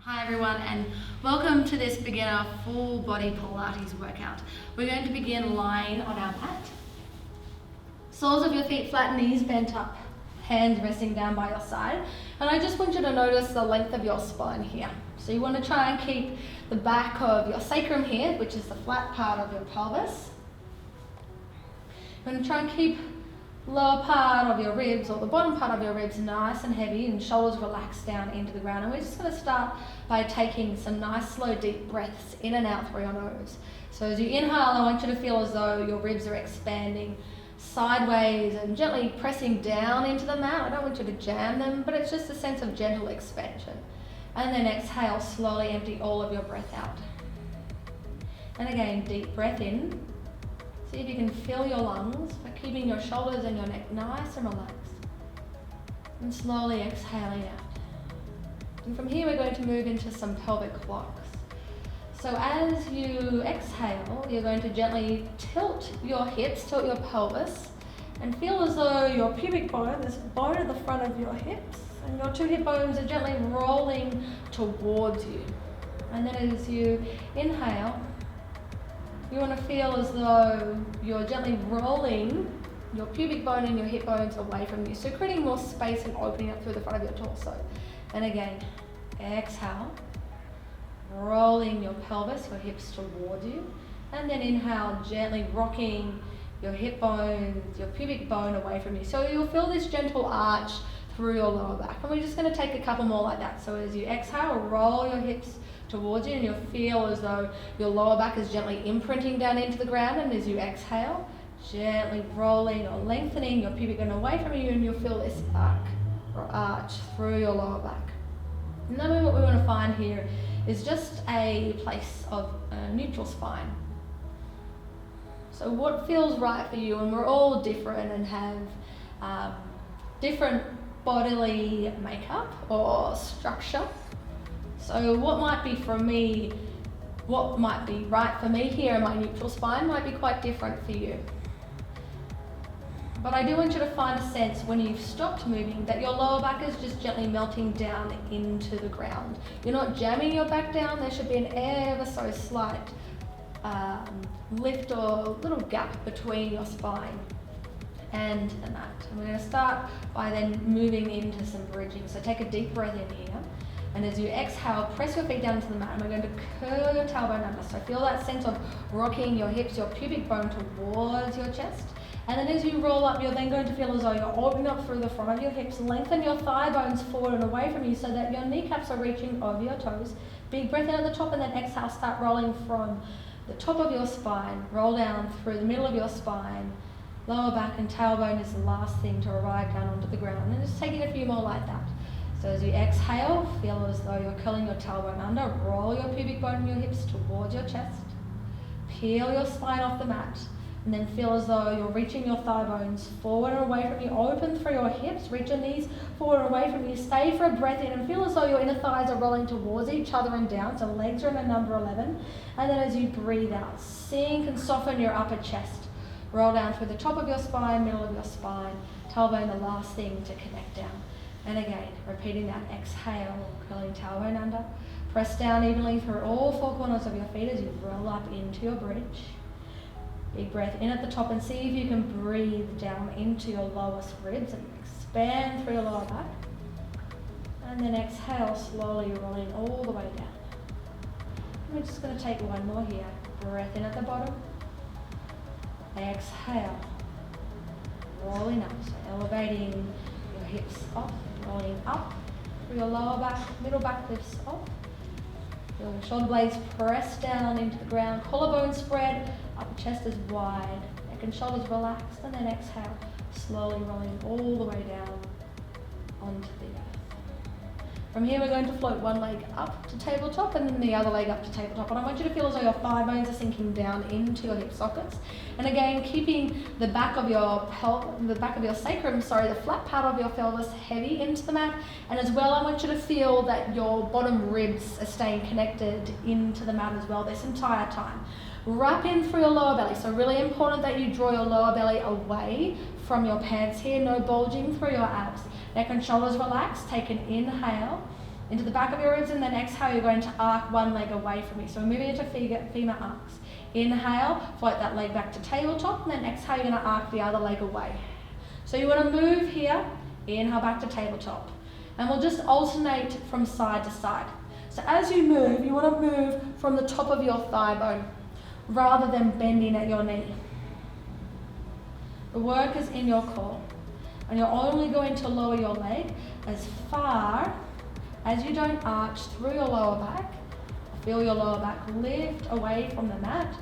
Hi everyone, and welcome to this beginner full body Pilates workout. We're going to begin lying on our mat. Soles of your feet flat, knees bent up, hands resting down by your side. And I just want you to notice the length of your spine here. So you want to try and keep the back of your sacrum here, which is the flat part of your pelvis. You want to try and keep lower part of your ribs or the bottom part of your ribs nice and heavy and shoulders relaxed down into the ground. And we're just going to start by taking some nice slow deep breaths in and out through your nose. So as you inhale, I want you to feel as though your ribs are expanding sideways and gently pressing down into the mat. I don't want you to jam them, but it's just a sense of gentle expansion. And then exhale, slowly empty all of your breath out. And again, deep breath in. See if you can fill your lungs by keeping your shoulders and your neck nice and relaxed. And slowly exhaling out. And from here we're going to move into some pelvic blocks. So as you exhale, you're going to gently tilt your hips, tilt your pelvis, and feel as though your pubic bone, this bone at the front of your hips, and your two hip bones are gently rolling towards you. And then as you inhale, you want to feel as though you're gently rolling your pubic bone and your hip bones away from you. So creating more space and opening up through the front of your torso. And again, exhale, rolling your pelvis, your hips towards you. And then inhale, gently rocking your hip bones, your pubic bone away from you. So you'll feel this gentle arch through your lower back. And we're just going to take a couple more like that. So as you exhale, roll your hips towards you, and you'll feel as though your lower back is gently imprinting down into the ground. And as you exhale, gently rolling or lengthening your pubic bone away from you, and you'll feel this arc or arch through your lower back. And then what we want to find here is just a place of a neutral spine. So what feels right for you, and we're all different and have different bodily makeup or structure. So what might be for me, what might be right for me here in my neutral spine might be quite different for you. But I do want you to find a sense when you've stopped moving that your lower back is just gently melting down into the ground. You're not jamming your back down. There should be an ever so slight lift or little gap between your spine and the mat. And we're going to start by then moving into some bridging. So take a deep breath in here. And as you exhale, press your feet down to the mat, and we're going to curl your tailbone under. So feel that sense of rocking your hips, your pubic bone towards your chest. And then as you roll up, you're then going to feel as though you're opening up through the front of your hips. Lengthen your thigh bones forward and away from you so that your kneecaps are reaching over your toes. Big breath in at the top, and then exhale, start rolling from the top of your spine. Roll down through the middle of your spine. Lower back and tailbone is the last thing to arrive down onto the ground. And just taking a few more like that. So as you exhale, feel as though you're curling your tailbone under. Roll your pubic bone and your hips towards your chest. Peel your spine off the mat. And then feel as though you're reaching your thigh bones forward and away from you. Open through your hips. Reach your knees forward and away from you. Stay for a breath in and feel as though your inner thighs are rolling towards each other and down. So legs are in a number 11. And then as you breathe out, sink and soften your upper chest. Roll down through the top of your spine, middle of your spine. Tailbone the last thing to connect down. And again, repeating that exhale, curling tailbone under. Press down evenly through all four corners of your feet as you roll up into your bridge. Big breath in at the top, and see if you can breathe down into your lowest ribs and expand through your lower back. And then exhale, slowly rolling all the way down. And we're just going to take one more here. Breath in at the bottom. Exhale, rolling up, so elevating your hips up, rolling up through your lower back, middle back lifts up. Your shoulder blades press down into the ground, collarbone spread, upper chest is wide, neck and shoulders relaxed, and then exhale, slowly rolling all the way down onto the earth. From here we're going to float one leg up to tabletop and then the other leg up to tabletop. And I want you to feel as though your thigh bones are sinking down into your hip sockets. And again, keeping the back of your sacrum, the flat part of your pelvis heavy into the mat. And as well, I want you to feel that your bottom ribs are staying connected into the mat as well this entire time. Wrap in through your lower belly. So really important that you draw your lower belly away from your pants here, no bulging through your abs. Neck and shoulders relaxed. Take an inhale into the back of your ribs, and then exhale, you're going to arc one leg away from you. So we're moving into femur arcs. Inhale, float that leg back to tabletop, and then exhale, you're going to arc the other leg away. So you want to move here, inhale back to tabletop. And we'll just alternate from side to side. So as you move, you want to move from the top of your thigh bone rather than bending at your knee. The work is in your core. And you're only going to lower your leg as far as you don't arch through your lower back. Feel your lower back lift away from the mat,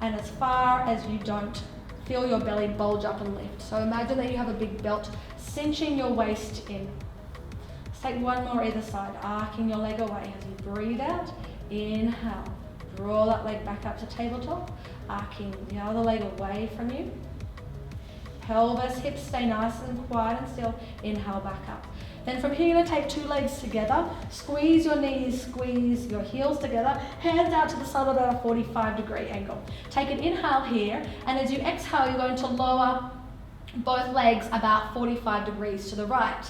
and as far as you don't feel your belly bulge up and lift. So imagine that you have a big belt cinching your waist in. Let's take one more either side, arcing your leg away as you breathe out. Inhale, draw that leg back up to tabletop, arcing the other leg away from you. Pelvis, hips stay nice and quiet and still. Inhale back up. Then from here, you're going to take two legs together, squeeze your knees, squeeze your heels together, hands out to the side of a 45-degree angle. Take an inhale here, and as you exhale, you're going to lower both legs about 45 degrees to the right.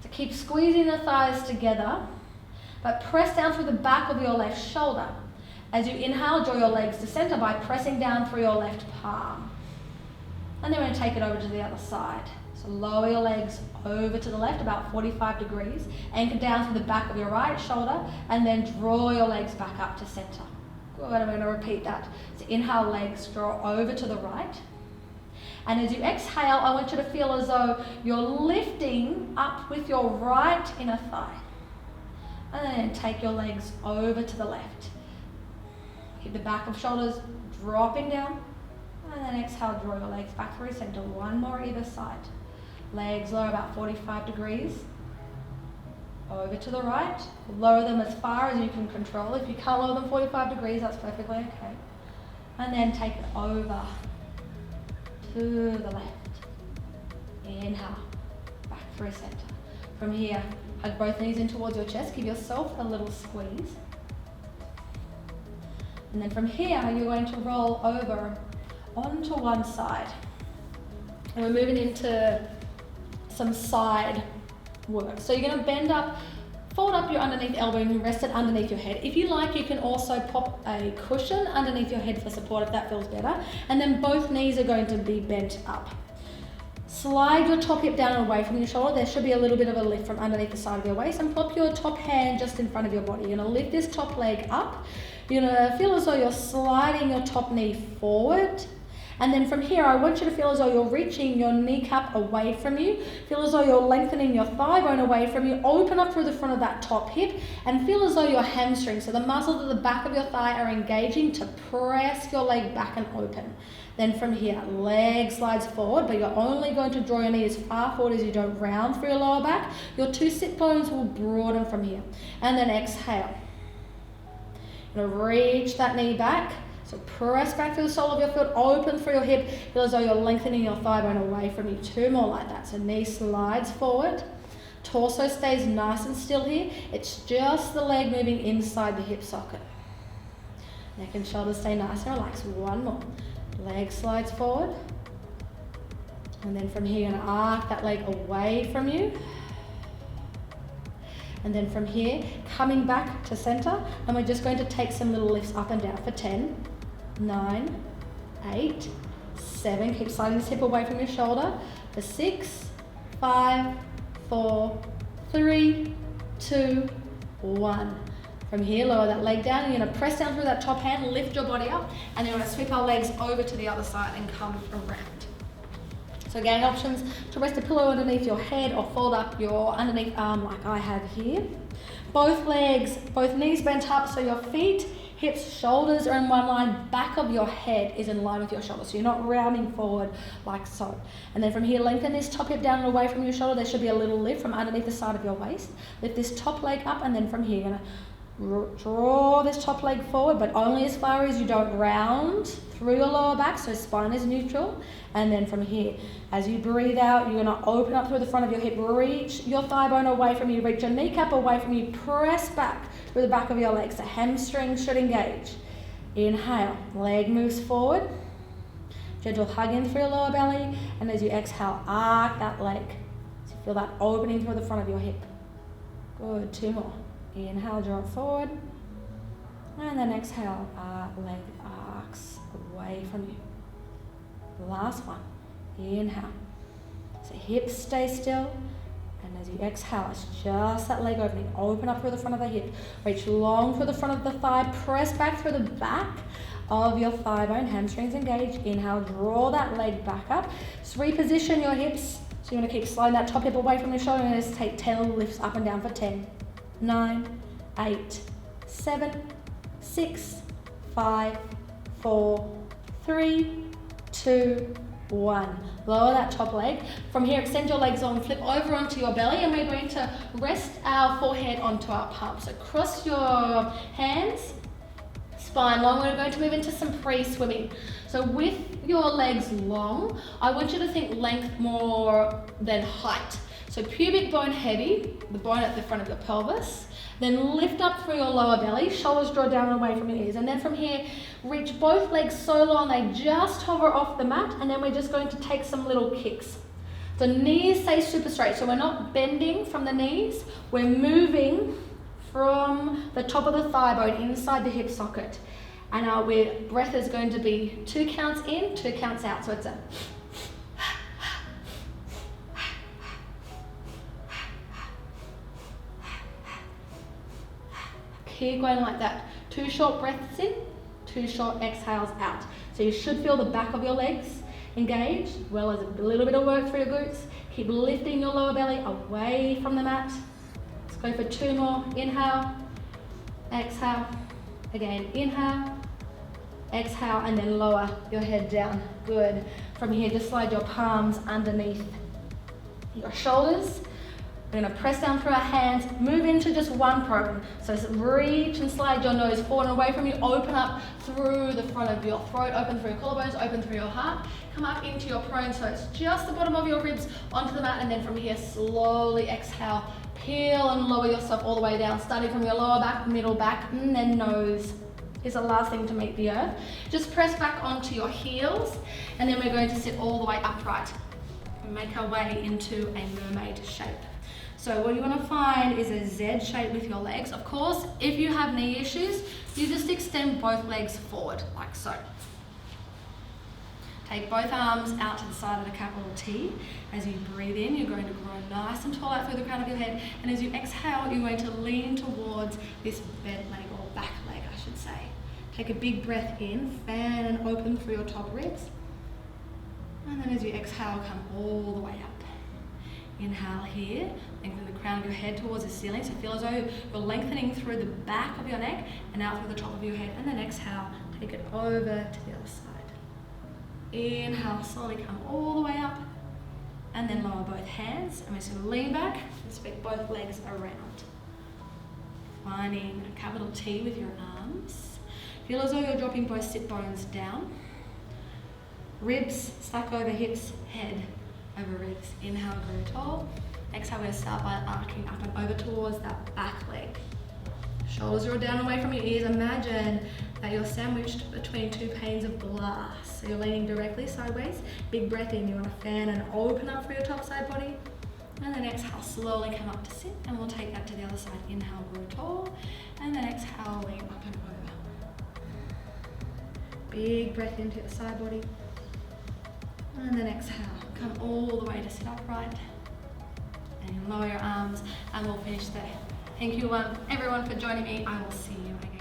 So keep squeezing the thighs together, but press down through the back of your left shoulder. As you inhale, draw your legs to center by pressing down through your left palm. And then we're going to take it over to the other side. So lower your legs over to the left about 45 degrees, anchor down through the back of your right shoulder, and then draw your legs back up to center. Good, and we're going to repeat that. So inhale, legs draw over to the right. And as you exhale, I want you to feel as though you're lifting up with your right inner thigh. And then take your legs over to the left. Keep the back of shoulders dropping down. And then exhale, draw your legs back through center. One more either side. Legs lower about 45 degrees. Over to the right. Lower them as far as you can control. If you can't lower them 45 degrees, that's perfectly okay. And then take it over to the left. Inhale, back through center. From here, hug both knees in towards your chest. Give yourself a little squeeze. And then from here, you're going to roll over onto one side. And we're moving into some side work. So you're going to bend up, fold up your underneath elbow and rest it underneath your head. If you like, you can also pop a cushion underneath your head for support if that feels better. And then both knees are going to be bent up. Slide your top hip down and away from your shoulder. There should be a little bit of a lift from underneath the side of your waist, and plop your top hand just in front of your body. You're going to lift this top leg up. You're going to feel as though you're sliding your top knee forward. And then from here, I want you to feel as though you're reaching your kneecap away from you. Feel as though you're lengthening your thigh bone away from you. Open up through the front of that top hip and feel as though your hamstring, so the muscles at the back of your thigh, are engaging to press your leg back and open. Then from here, leg slides forward, but you're only going to draw your knee as far forward as you don't round through your lower back. Your two sit bones will broaden from here. And then exhale. You're going to reach that knee back. So press back through the sole of your foot, open through your hip, feel as though you're lengthening your thigh bone away from you. Two more like that. So knee slides forward, torso stays nice and still here. It's just the leg moving inside the hip socket. Neck and shoulders stay nice and relaxed. One more. Leg slides forward. And then from here, you're going to arc that leg away from you. And then from here, coming back to center, and we're just going to take some little lifts up and down for 10, 9, 8, 7. Keep sliding this hip away from your shoulder. For 6, 5, 4, 3, 2, 1. From here, lower that leg down. You're going to press down through that top hand, lift your body up, and then we're going to sweep our legs over to the other side and come around. So again, options to rest a pillow underneath your head or fold up your underneath arm like I have here. Both legs, both knees bent up, so your feet, hips, shoulders are in one line. Back of your head is in line with your shoulders, so you're not rounding forward like so. And then from here, lengthen this top hip down and away from your shoulder. There should be a little lift from underneath the side of your waist. Lift this top leg up, and then from here, you're going to draw this top leg forward, but only as far as you don't round through your lower back, so spine is neutral. And then from here, as you breathe out, you're going to open up through the front of your hip, reach your thigh bone away from you, reach your kneecap away from you, press back through the back of your legs. The hamstrings should engage. Inhale, leg moves forward, gentle hug in through your lower belly, and as you exhale, arc that leg. So feel that opening through the front of your hip. Good, 2 more. Inhale, draw it forward. And then exhale, leg arcs away from you. Last one. Inhale. So hips stay still. And as you exhale, it's just that leg opening. Open up through the front of the hip. Reach long through the front of the thigh. Press back through the back of your thigh bone. Hamstrings engage. Inhale, draw that leg back up. Just reposition your hips. So you want to keep sliding that top hip away from your shoulder, and just take 10 lifts up and down for 10, 9, 8, 7, 6, 5, 4, 3, 2, 1. Lower that top leg. From here, extend your legs on, flip over onto your belly, and we're going to rest our forehead onto our palms. So cross your hands, spine long. We're going to move into some pre-swimming. So with your legs long, I want you to think length more than height. So pubic bone heavy, the bone at the front of the pelvis. Then lift up through your lower belly, shoulders draw down and away from your ears. And then from here, reach both legs so long they just hover off the mat, and then we're just going to take some little kicks. So knees stay super straight, so we're not bending from the knees, we're moving from the top of the thigh bone inside the hip socket. And our breath is going to be 2 counts in, 2 counts out. So it's a keep going like that. 2 short breaths in, 2 short exhales out. So you should feel the back of your legs engaged, as well as a little bit of work through your glutes. Keep lifting your lower belly away from the mat. Let's go for 2 more. Inhale, exhale. Again, inhale, exhale, and then lower your head down. Good. From here, just slide your palms underneath your shoulders. We're going to press down through our hands, move into just one prone. So reach and slide your nose forward and away from you. Open up through the front of your throat, open through your collarbones, open through your heart. Come up into your prone, so it's just the bottom of your ribs onto the mat, and then from here, slowly exhale. Peel and lower yourself all the way down, starting from your lower back, middle back, and then nose is the last thing to meet the earth. Just press back onto your heels, and then we're going to sit all the way upright and make our way into a mermaid shape. So what you want to find is a Z shape with your legs. Of course, if you have knee issues, you just extend both legs forward, like so. Take both arms out to the side of the capital T. As you breathe in, you're going to grow nice and tall out through the crown of your head. And as you exhale, you're going to lean towards this bent leg, or back leg, I should say. Take a big breath in, fan and open through your top ribs. And then as you exhale, come all the way up. Inhale here, lengthen the crown of your head towards the ceiling. So feel as though you're lengthening through the back of your neck and out through the top of your head. And then exhale, take it over to the other side. Inhale, slowly come all the way up. And then lower both hands. And we're just going to lean back and spread both legs around. Finding a capital T with your arms. Feel as though you're dropping both sit bones down. Ribs stack over hips, head over ribs. Inhale, grow tall. Exhale, we're going to start by arcing up and over towards that back leg. Shoulders draw down away from your ears. Imagine that you're sandwiched between 2 panes of glass. So you're leaning directly sideways. Big breath in. You want to fan and open up through your top side body. And then exhale, slowly come up to sit. And we'll take that to the other side. Inhale, grow tall. And then exhale, lean up and over. Big breath into the side body. And then exhale, come all the way to sit upright. And lower your arms, and we'll finish there. Thank you everyone for joining me. I will see you again.